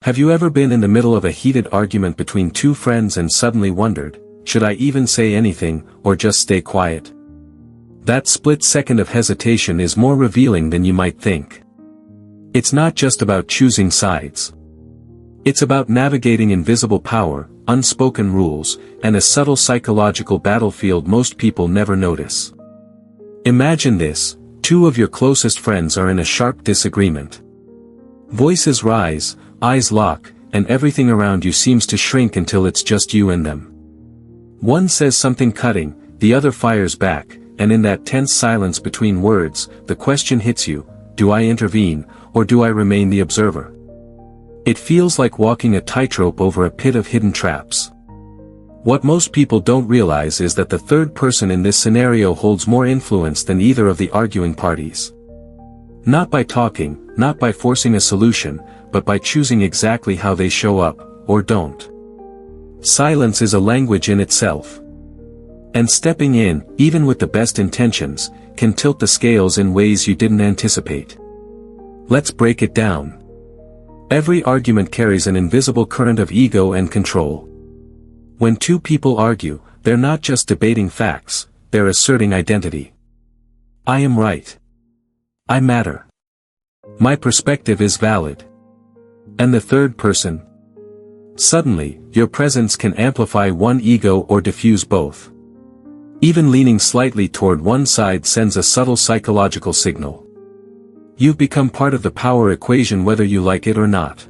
Have you ever been in the middle of a heated argument between two friends and suddenly wondered, should I even say anything, or just stay quiet? That split second of hesitation is more revealing than you might think. It's not just about choosing sides. It's about navigating invisible power, unspoken rules, and a subtle psychological battlefield most people never notice. Imagine this: two of your closest friends are in a sharp disagreement. Voices rise, eyes lock, and everything around you seems to shrink until it's just you and them. One says something cutting, the other fires back, and in that tense silence between words, the question hits you: do I intervene, or do I remain the observer? It feels like walking a tightrope over a pit of hidden traps. What most people don't realize is that the third person in this scenario holds more influence than either of the arguing parties. Not by talking, not by forcing a solution, but by choosing exactly how they show up, or don't. Silence is a language in itself. And stepping in, even with the best intentions, can tilt the scales in ways you didn't anticipate. Let's break it down. Every argument carries an invisible current of ego and control. When two people argue, they're not just debating facts, they're asserting identity. I am right. I matter. My perspective is valid. And the third person? Suddenly, your presence can amplify one ego or diffuse both. Even leaning slightly toward one side sends a subtle psychological signal. You've become part of the power equation whether you like it or not.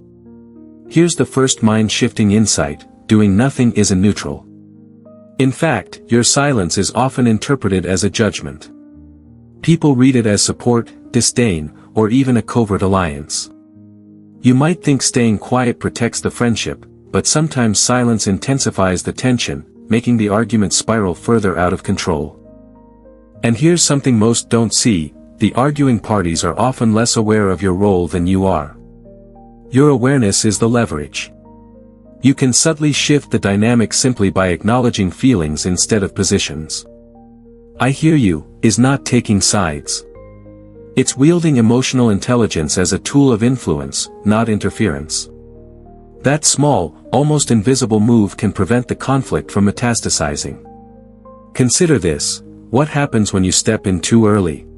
Here's the first mind-shifting insight: doing nothing isn't neutral. In fact, your silence is often interpreted as a judgment. People read it as support, disdain, or even a covert alliance. You might think staying quiet protects the friendship, but sometimes silence intensifies the tension, making the argument spiral further out of control. And here's something most don't see: the arguing parties are often less aware of your role than you are. Your awareness is the leverage. You can subtly shift the dynamic simply by acknowledging feelings instead of positions. I hear you is not taking sides. It's wielding emotional intelligence as a tool of influence, not interference. That small, almost invisible move can prevent the conflict from metastasizing. Consider this: what happens when you step in too early?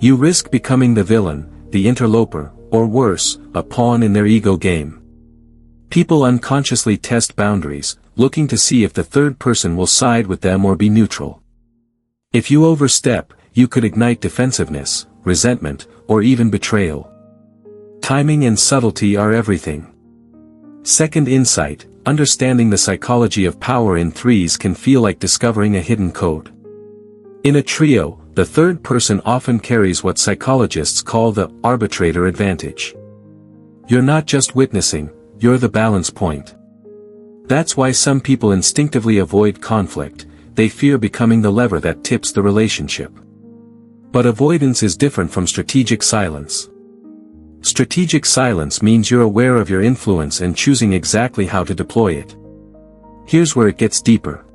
You risk becoming the villain, the interloper, or worse, a pawn in their ego game. People unconsciously test boundaries, looking to see if the third person will side with them or be neutral. If you overstep, you could ignite defensiveness, resentment, or even betrayal. Timing and subtlety are everything. Second insight: understanding the psychology of power in threes can feel like discovering a hidden code. In a trio, the third person often carries what psychologists call the arbitrator advantage. You're not just witnessing, you're the balance point. That's why some people instinctively avoid conflict: they fear becoming the lever that tips the relationship. But avoidance is different from strategic silence. Strategic silence means you're aware of your influence and choosing exactly how to deploy it. Here's where it gets deeper.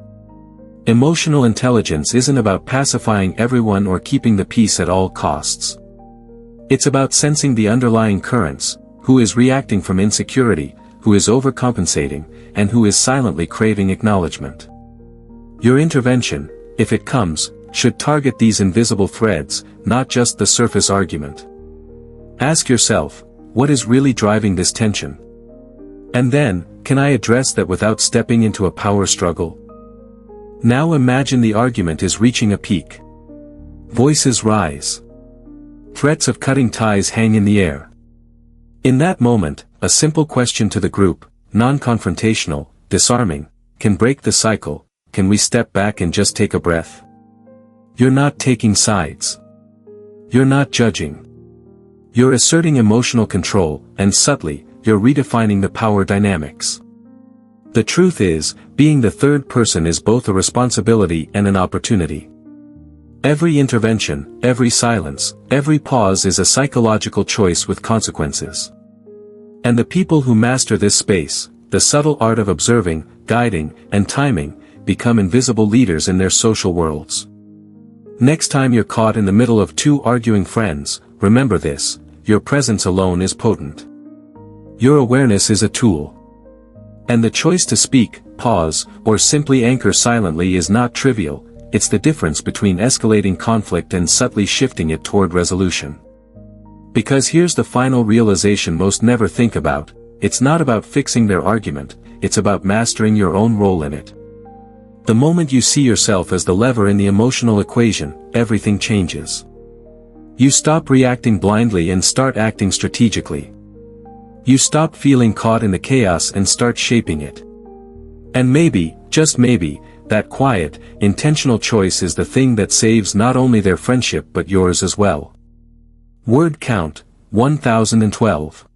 Emotional intelligence isn't about pacifying everyone or keeping the peace at all costs. It's about sensing the underlying currents: who is reacting from insecurity, who is overcompensating, and who is silently craving acknowledgement. Your intervention, if it comes, should target these invisible threads, not just the surface argument. Ask yourself, what is really driving this tension? And then, can I address that without stepping into a power struggle? Now imagine the argument is reaching a peak. Voices rise. Threats of cutting ties hang in the air. In that moment, a simple question to the group, non-confrontational, disarming, can break the cycle: can we step back and just take a breath? You're not taking sides. You're not judging. You're asserting emotional control, and subtly, you're redefining the power dynamics. The truth is, being the third person is both a responsibility and an opportunity. Every intervention, every silence, every pause is a psychological choice with consequences. And the people who master this space, the subtle art of observing, guiding, and timing, become invisible leaders in their social worlds. Next time you're caught in the middle of two arguing friends, remember this: your presence alone is potent. Your awareness is a tool. And the choice to speak, pause, or simply anchor silently is not trivial. It's the difference between escalating conflict and subtly shifting it toward resolution. Because here's the final realization most never think about: it's not about fixing their argument, it's about mastering your own role in it. The moment you see yourself as the lever in the emotional equation, everything changes. You stop reacting blindly and start acting strategically. You stop feeling caught in the chaos and start shaping it. And maybe, just maybe, that quiet, intentional choice is the thing that saves not only their friendship but yours as well. Word count, 1012.